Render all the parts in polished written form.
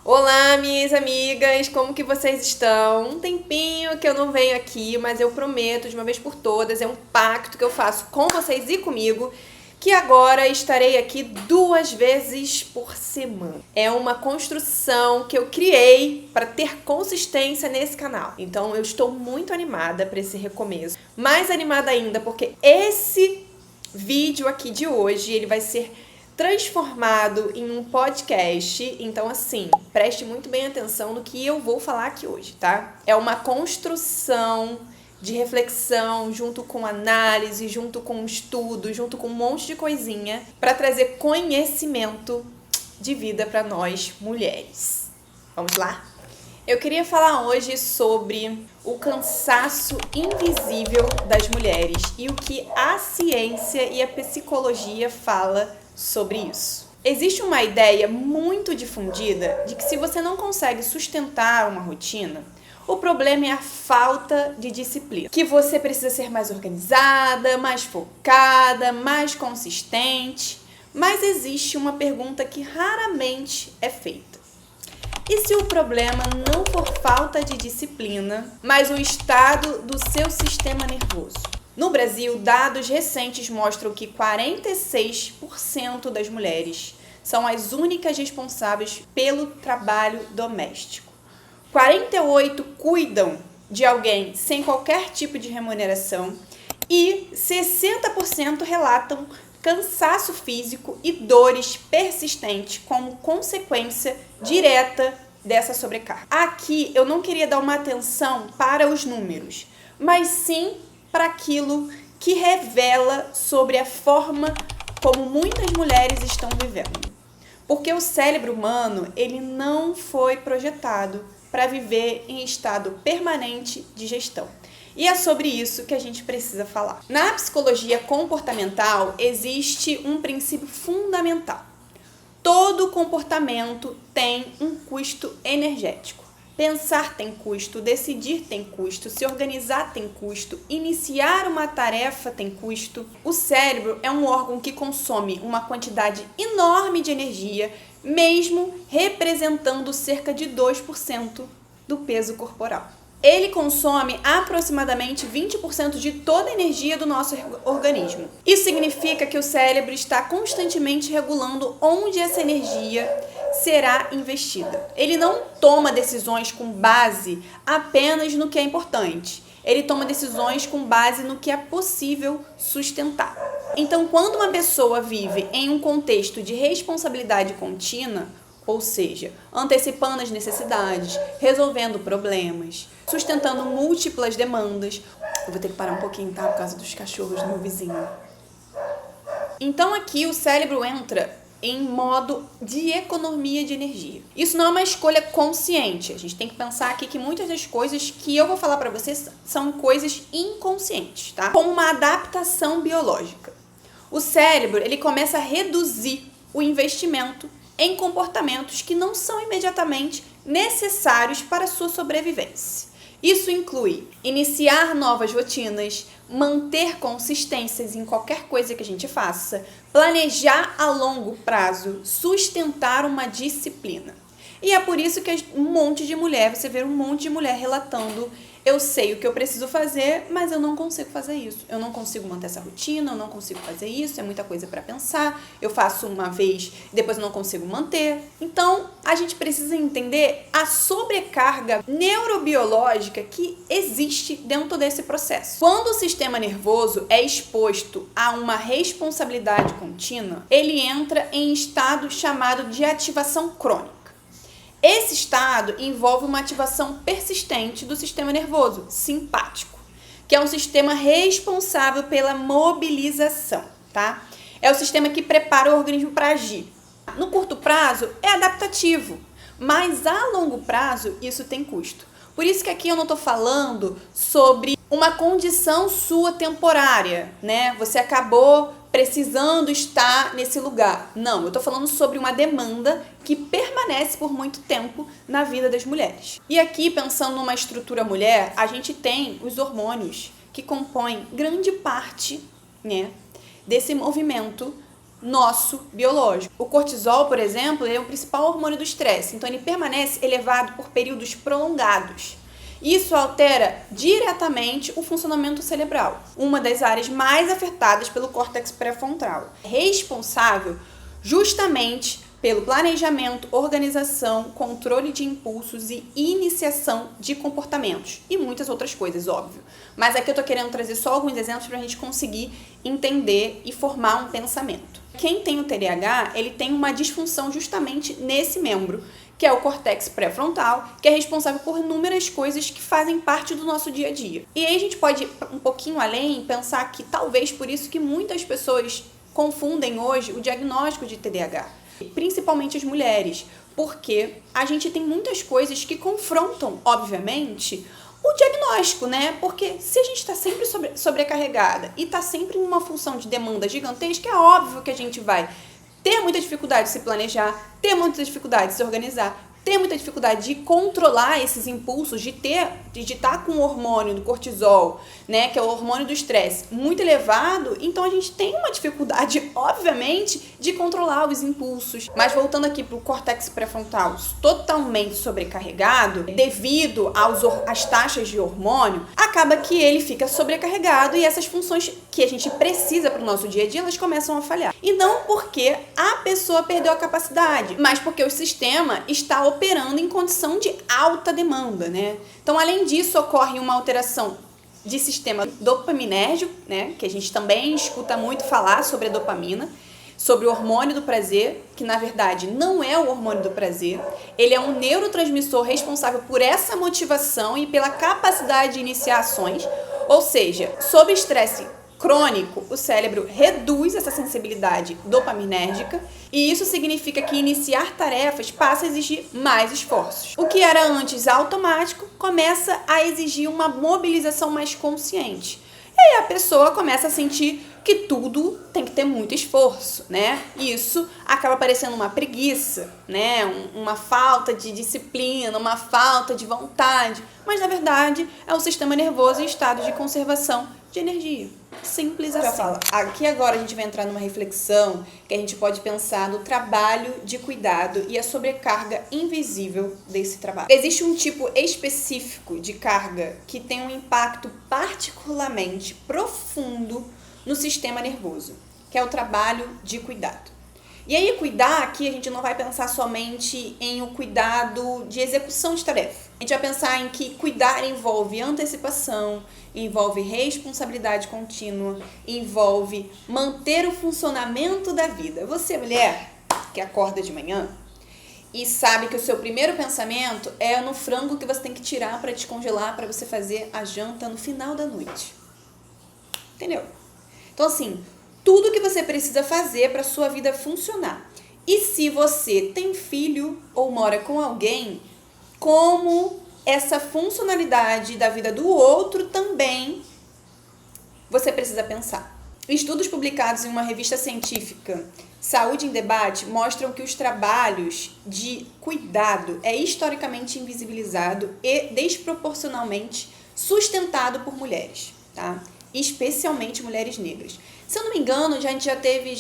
Olá, minhas amigas, como que vocês estão? Um tempinho que eu não venho aqui, mas eu prometo de uma vez por todas, é um pacto que eu faço com vocês e comigo, que agora estarei aqui 2 vezes por semana. É uma construção que eu criei para ter consistência nesse canal. Então eu estou muito animada para esse recomeço. Mais animada ainda porque esse vídeo aqui de hoje, ele vai ser transformado em um podcast. Então, assim, preste muito bem atenção no que eu vou falar aqui hoje, tá? É uma construção de reflexão, junto com análise, junto com estudo, junto com um monte de coisinha, para trazer conhecimento de vida para nós mulheres. Vamos lá? Eu queria falar hoje sobre o cansaço invisível das mulheres e o que a ciência e a psicologia fala sobre isso. Existe uma ideia muito difundida de que se você não consegue sustentar uma rotina, o problema é a falta de disciplina. Que você precisa ser mais organizada, mais focada, mais consistente. Mas existe uma pergunta que raramente é feita. E se o problema não for falta de disciplina, mas o estado do seu sistema nervoso? No Brasil, dados recentes mostram que 46% das mulheres são as únicas responsáveis pelo trabalho doméstico. 48% cuidam de alguém sem qualquer tipo de remuneração e 60% relatam cansaço físico e dores persistentes como consequência direta dessa sobrecarga. Aqui eu não queria dar uma atenção para os números, mas sim para aquilo que revela sobre a forma como muitas mulheres estão vivendo. Porque o cérebro humano, ele não foi projetado para viver em estado permanente de gestão. E é sobre isso que a gente precisa falar. Na psicologia comportamental, existe um princípio fundamental. Todo comportamento tem um custo energético. Pensar tem custo, decidir tem custo, se organizar tem custo, iniciar uma tarefa tem custo. O cérebro é um órgão que consome uma quantidade enorme de energia, mesmo representando cerca de 2% do peso corporal. Ele consome aproximadamente 20% de toda a energia do nosso organismo. Isso significa que o cérebro está constantemente regulando onde essa energia será investida. Ele não toma decisões com base apenas no que é importante. Ele toma decisões com base no que é possível sustentar. Então, quando uma pessoa vive em um contexto de responsabilidade contínua, ou seja, antecipando as necessidades, resolvendo problemas, sustentando múltiplas demandas. Eu vou ter que parar um pouquinho, tá? Por causa dos cachorros do meu vizinho. Então aqui o cérebro entra em modo de economia de energia. Isso não é uma escolha consciente. A gente tem que pensar aqui que muitas das coisas que eu vou falar para vocês são coisas inconscientes, tá? Como uma adaptação biológica. O cérebro, ele começa a reduzir o investimento em comportamentos que não são imediatamente necessários para a sua sobrevivência. Isso inclui iniciar novas rotinas, manter consistências em qualquer coisa que a gente faça, planejar a longo prazo, sustentar uma disciplina. E é por isso que você vê um monte de mulher relatando: eu sei o que eu preciso fazer, mas eu não consigo fazer isso. Eu não consigo manter essa rotina, eu não consigo fazer isso, é muita coisa para pensar. Eu faço uma vez, depois eu não consigo manter. Então, a gente precisa entender a sobrecarga neurobiológica que existe dentro desse processo. Quando o sistema nervoso é exposto a uma responsabilidade contínua, ele entra em estado chamado de ativação crônica. Esse estado envolve uma ativação persistente do sistema nervoso simpático, que é um sistema responsável pela mobilização, tá? É o sistema que prepara o organismo para agir. No curto prazo, é adaptativo, mas a longo prazo, isso tem custo. Por isso que aqui eu não estou falando sobre uma condição sua temporária, né? Você acabou precisando estar nesse lugar. Não, eu estou falando sobre uma demanda que permanece por muito tempo na vida das mulheres. E aqui, pensando numa estrutura mulher, a gente tem os hormônios que compõem grande parte, né, desse movimento nosso biológico. O cortisol, por exemplo, é o principal hormônio do estresse, então ele permanece elevado por períodos prolongados. Isso altera diretamente o funcionamento cerebral, uma das áreas mais afetadas pelo córtex pré-frontal, responsável justamente pelo planejamento, organização, controle de impulsos e iniciação de comportamentos. E muitas outras coisas, óbvio. Mas aqui eu tô querendo trazer só alguns exemplos para a gente conseguir entender e formar um pensamento. Quem tem o TDAH, ele tem uma disfunção justamente nesse membro, que é o córtex pré-frontal, que é responsável por inúmeras coisas que fazem parte do nosso dia a dia. E aí a gente pode ir um pouquinho além e pensar que talvez por isso que muitas pessoas confundem hoje o diagnóstico de TDAH. Principalmente as mulheres, porque a gente tem muitas coisas que confrontam, obviamente, o diagnóstico, né? Porque se a gente está sempre sobrecarregada e está sempre em uma função de demanda gigantesca, é óbvio que a gente vai ter muita dificuldade de se planejar, ter muita dificuldade de se organizar, ter muita dificuldade de controlar esses impulsos, de estar com o hormônio do cortisol, né, que é o hormônio do estresse, muito elevado, então a gente tem uma dificuldade, obviamente, de controlar os impulsos. Mas voltando aqui para o córtex pré-frontal totalmente sobrecarregado, devido às taxas de hormônio, acaba que ele fica sobrecarregado e essas funções que a gente precisa para o nosso dia a dia, elas começam a falhar. E não porque a pessoa perdeu a capacidade, mas porque o sistema está operando em condição de alta demanda, né? Então, além disso, ocorre uma alteração de sistema dopaminérgico, né? Que a gente também escuta muito falar sobre a dopamina, sobre o hormônio do prazer, que na verdade não é o hormônio do prazer. Ele é um neurotransmissor responsável por essa motivação e pela capacidade de iniciar ações, ou seja, sob estresse crônico, o cérebro reduz essa sensibilidade dopaminérgica e isso significa que iniciar tarefas passa a exigir mais esforços. O que era antes automático começa a exigir uma mobilização mais consciente. E aí a pessoa começa a sentir que tudo tem que ter muito esforço, né? Isso acaba parecendo uma preguiça, né? Uma falta de disciplina, uma falta de vontade. Mas, na verdade, é o sistema nervoso em estado de conservação de energia. Simples assim. Aqui agora a gente vai entrar numa reflexão que a gente pode pensar no trabalho de cuidado e a sobrecarga invisível desse trabalho. Existe um tipo específico de carga que tem um impacto particularmente profundo no sistema nervoso, que é o trabalho de cuidado. E aí, cuidar aqui, a gente não vai pensar somente em o cuidado de execução de tarefa. A gente vai pensar em que cuidar envolve antecipação, envolve responsabilidade contínua, envolve manter o funcionamento da vida. Você, mulher, que acorda de manhã e sabe que o seu primeiro pensamento é no frango que você tem que tirar para descongelar, para você fazer a janta no final da noite. Entendeu? Então, assim, tudo que você precisa fazer para a sua vida funcionar. E se você tem filho ou mora com alguém, como essa funcionalidade da vida do outro também você precisa pensar. Estudos publicados em uma revista científica, Saúde em Debate, mostram que os trabalhos de cuidado é historicamente invisibilizado e desproporcionalmente sustentado por mulheres, tá? Especialmente mulheres negras. Se eu não me engano, a gente já teve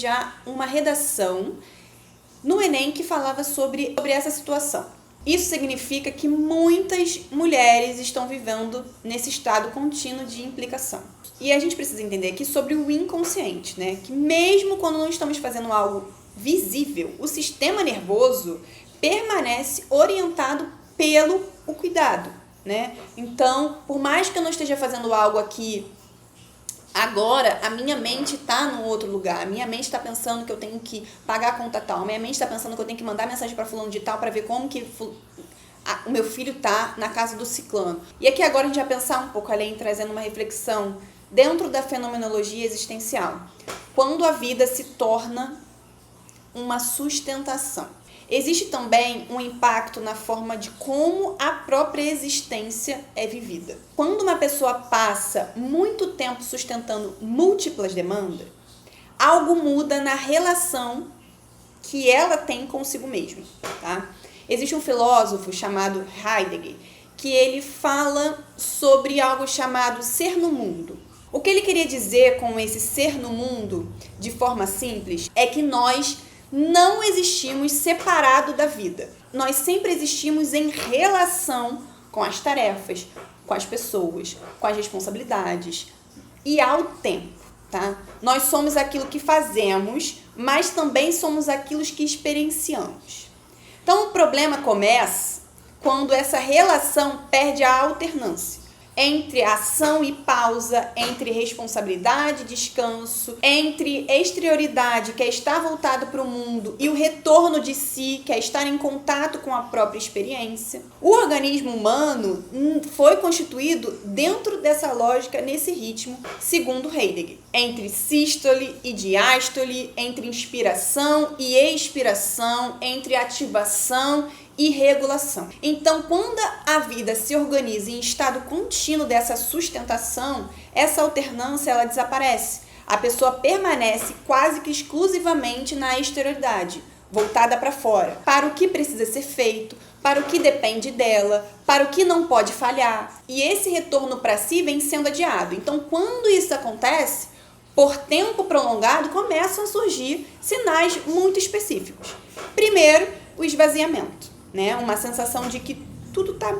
uma redação no Enem que falava sobre essa situação. Isso significa que muitas mulheres estão vivendo nesse estado contínuo de implicação. E a gente precisa entender aqui sobre o inconsciente, né? Que mesmo quando não estamos fazendo algo visível, o sistema nervoso permanece orientado pelo cuidado, né? Então, por mais que eu não esteja fazendo algo aqui agora, a minha mente está num outro lugar, a minha mente está pensando que eu tenho que pagar a conta tal, a minha mente está pensando que eu tenho que mandar mensagem para fulano de tal para ver como que o meu filho tá na casa do ciclano. E aqui agora a gente vai pensar um pouco além, trazendo uma reflexão dentro da fenomenologia existencial. Quando a vida se torna uma sustentação. Existe também um impacto na forma de como a própria existência é vivida. Quando uma pessoa passa muito tempo sustentando múltiplas demandas, algo muda na relação que ela tem consigo mesma, tá? Existe um filósofo chamado Heidegger, que ele fala sobre algo chamado ser no mundo. O que ele queria dizer com esse ser no mundo, de forma simples, é que nós não existimos separado da vida. Nós sempre existimos em relação com as tarefas, com as pessoas, com as responsabilidades e ao tempo, tá? Nós somos aquilo que fazemos, mas também somos aquilo que experienciamos. Então, o problema começa quando essa relação perde a alternância entre ação e pausa, entre responsabilidade e descanso, entre exterioridade, que é estar voltado para o mundo, e o retorno de si, que é estar em contato com a própria experiência. O organismo humano foi constituído dentro dessa lógica, nesse ritmo, segundo Heidegger, entre sístole e diástole, entre inspiração e expiração, entre ativação e regulação. Então, quando a vida se organiza em estado contínuo dessa sustentação, essa alternância ela desaparece. A pessoa permanece quase que exclusivamente na exterioridade, voltada para fora, para o que precisa ser feito, para o que depende dela, para o que não pode falhar. E esse retorno para si vem sendo adiado. Então, quando isso acontece, por tempo prolongado, começam a surgir sinais muito específicos. Primeiro, o esvaziamento. Uma sensação de que tudo está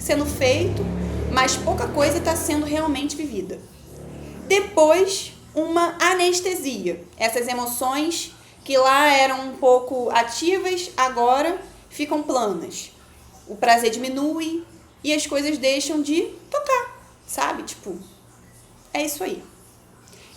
sendo feito, mas pouca coisa está sendo realmente vivida. Depois, uma anestesia. Essas emoções que lá eram um pouco ativas, agora ficam planas. O prazer diminui e as coisas deixam de tocar, sabe? É isso aí.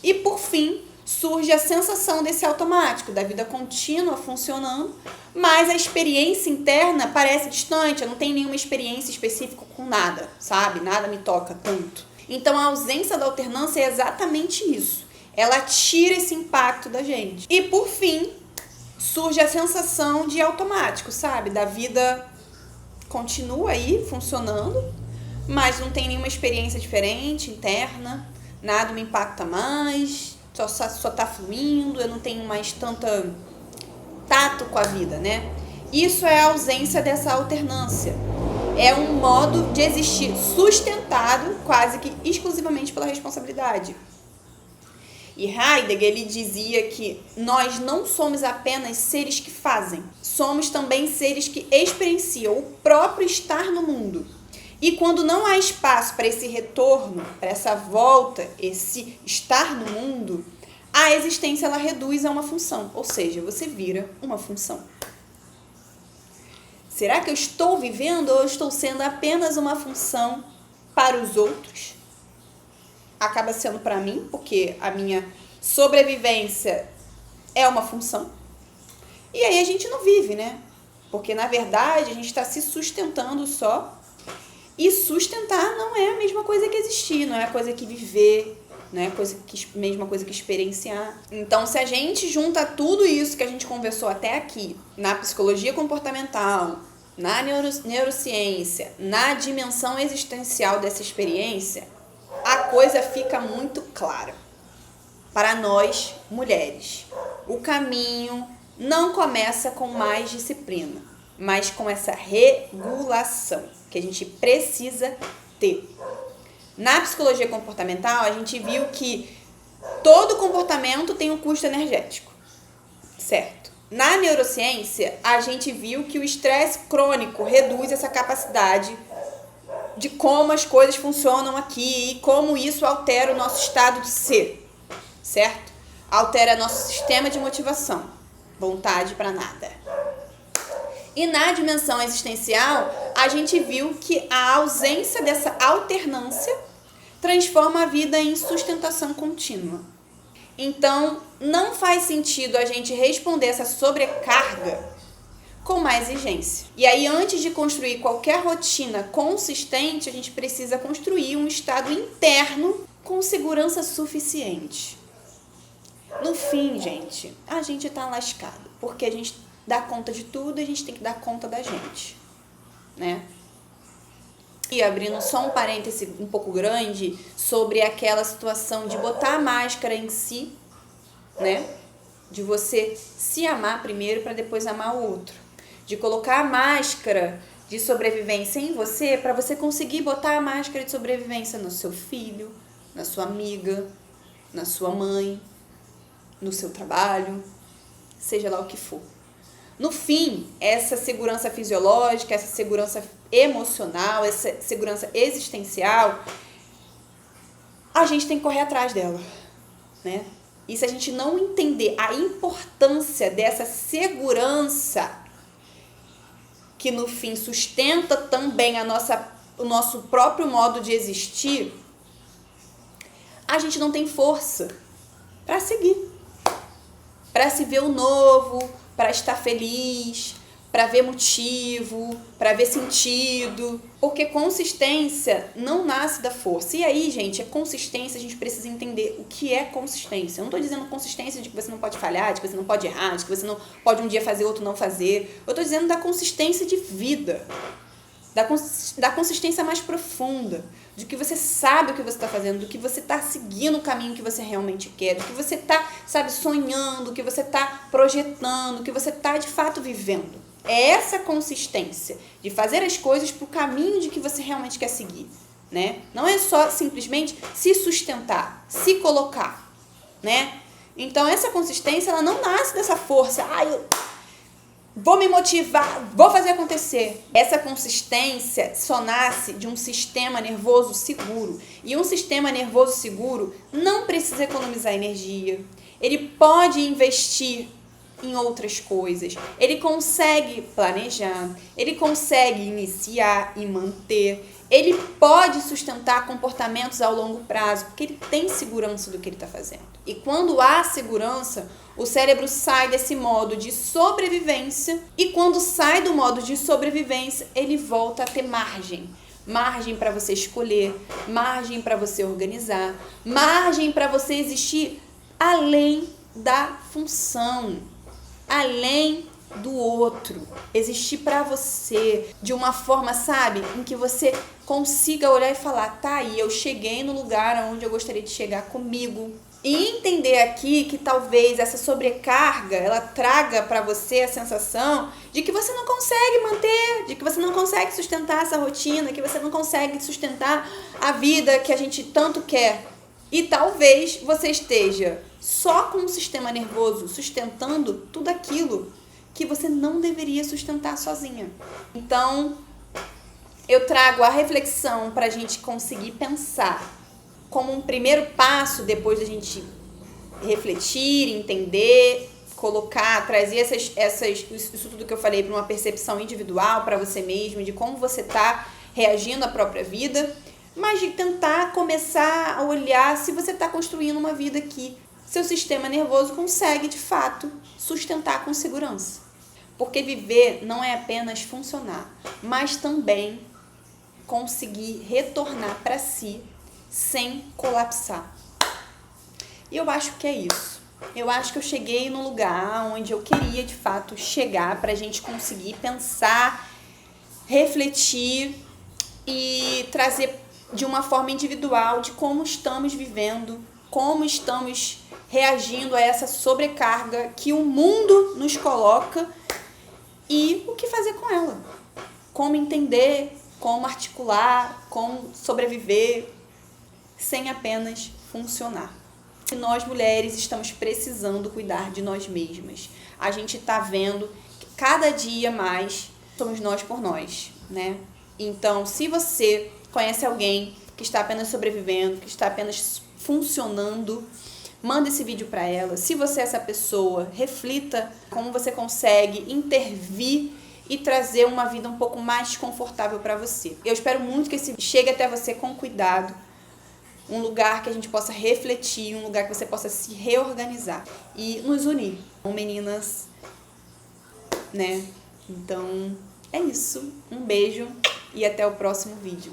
E por fim, surge a sensação desse automático, da vida contínua funcionando, mas a experiência interna parece distante, eu não tenho nenhuma experiência específica com nada, sabe? Nada me toca tanto. Então a ausência da alternância é exatamente isso. Ela tira esse impacto da gente. E por fim, surge a sensação de automático, sabe? Da vida continua aí funcionando, mas não tem nenhuma experiência diferente, interna, nada me impacta mais, só tá fluindo, eu não tenho mais tanta tato com a vida, né? Isso é a ausência dessa alternância. É um modo de existir sustentado quase que exclusivamente pela responsabilidade. E Heidegger, ele dizia que nós não somos apenas seres que fazem, somos também seres que experienciam o próprio estar no mundo. E quando não há espaço para esse retorno, para essa volta, esse estar no mundo, a existência ela reduz a uma função, ou seja, você vira uma função. Será que eu estou vivendo ou eu estou sendo apenas uma função para os outros? Acaba sendo para mim, porque a minha sobrevivência é uma função. E aí a gente não vive, né? Porque na verdade a gente está se sustentando só. E sustentar não é a mesma coisa que existir, não é a coisa que viver, não é a mesma coisa que experienciar. Então, se a gente junta tudo isso que a gente conversou até aqui, na psicologia comportamental, na neurociência, na dimensão existencial dessa experiência, a coisa fica muito clara. Para nós, mulheres, o caminho não começa com mais disciplina, mas com essa regulação que a gente precisa ter. Na psicologia comportamental, a gente viu que todo comportamento tem um custo energético, certo? Na neurociência, a gente viu que o estresse crônico reduz essa capacidade de como as coisas funcionam aqui e como isso altera o nosso estado de ser, certo? Altera nosso sistema de motivação, vontade para nada. E na dimensão existencial, a gente viu que a ausência dessa alternância transforma a vida em sustentação contínua. Então, não faz sentido a gente responder essa sobrecarga com mais exigência. E aí, antes de construir qualquer rotina consistente, a gente precisa construir um estado interno com segurança suficiente. No fim, gente, a gente tá lascado, porque a gente dá conta de tudo e a gente tem que dar conta da gente, né? E abrindo só um parêntese um pouco grande sobre aquela situação de botar a máscara em si, né? De você se amar primeiro para depois amar o outro. De colocar a máscara de sobrevivência em você para você conseguir botar a máscara de sobrevivência no seu filho, na sua amiga, na sua mãe, no seu trabalho, seja lá o que for. No fim, essa segurança fisiológica, essa segurança emocional, essa segurança existencial, a gente tem que correr atrás dela, né? E se a gente não entender a importância dessa segurança, que no fim sustenta também o nosso próprio modo de existir, a gente não tem força para seguir, para se ver o novo, para estar feliz, para ver motivo, para ver sentido. Porque consistência não nasce da força. E aí, gente, a consistência, a gente precisa entender o que é consistência. Eu não estou dizendo consistência de que você não pode falhar, de que você não pode errar, de que você não pode um dia fazer, outro não fazer. Eu estou dizendo da consistência de vida, da consistência mais profunda, de que você sabe o que você está fazendo, do que você está seguindo o caminho que você realmente quer, do que você está, sonhando, do que você está projetando, do que você está, de fato, vivendo. É essa consistência de fazer as coisas para o caminho de que você realmente quer seguir, né? Não é só simplesmente se sustentar, se colocar, né? Então, essa consistência, ela não nasce dessa força. Eu vou me motivar, vou fazer acontecer. Essa consistência só nasce de um sistema nervoso seguro. E um sistema nervoso seguro não precisa economizar energia. Ele pode investir em outras coisas. Ele consegue planejar, ele consegue iniciar e manter. Ele pode sustentar comportamentos ao longo prazo, porque ele tem segurança do que ele está fazendo. E quando há segurança, o cérebro sai desse modo de sobrevivência, e quando sai do modo de sobrevivência, ele volta a ter margem. Margem para você escolher, margem para você organizar, margem para você existir além da função, além do outro, existir para você de uma forma, em que você consiga olhar e falar, tá aí, eu cheguei no lugar onde eu gostaria de chegar comigo. E entender aqui que talvez essa sobrecarga, ela traga para você a sensação de que você não consegue manter, de que você não consegue sustentar essa rotina, que você não consegue sustentar a vida que a gente tanto quer. E talvez você esteja só com o sistema nervoso sustentando tudo aquilo que você não deveria sustentar sozinha. Então, eu trago a reflexão para a gente conseguir pensar como um primeiro passo, depois da gente refletir, entender, colocar, trazer isso tudo que eu falei para uma percepção individual para você mesmo, de como você está reagindo à própria vida, mas de tentar começar a olhar se você está construindo uma vida que seu sistema nervoso consegue, de fato, sustentar com segurança. Porque viver não é apenas funcionar, mas também conseguir retornar para si sem colapsar. E eu acho que é isso. Eu acho que eu cheguei no lugar onde eu queria, de fato, chegar para a gente conseguir pensar, refletir e trazer de uma forma individual de como estamos vivendo, como estamos reagindo a essa sobrecarga que o mundo nos coloca e o que fazer com ela. Como entender, como articular, como sobreviver sem apenas funcionar. E nós, mulheres, estamos precisando cuidar de nós mesmas. A gente está vendo que cada dia mais somos nós por nós, né? Então, se você conhece alguém que está apenas sobrevivendo, que está apenas funcionando, manda esse vídeo para ela. Se você é essa pessoa, reflita como você consegue intervir e trazer uma vida um pouco mais confortável para você. Eu espero muito que esse chegue até você com cuidado, um lugar que a gente possa refletir, um lugar que você possa se reorganizar e nos unir. Então, meninas, né? Então, é isso. Um beijo e até o próximo vídeo.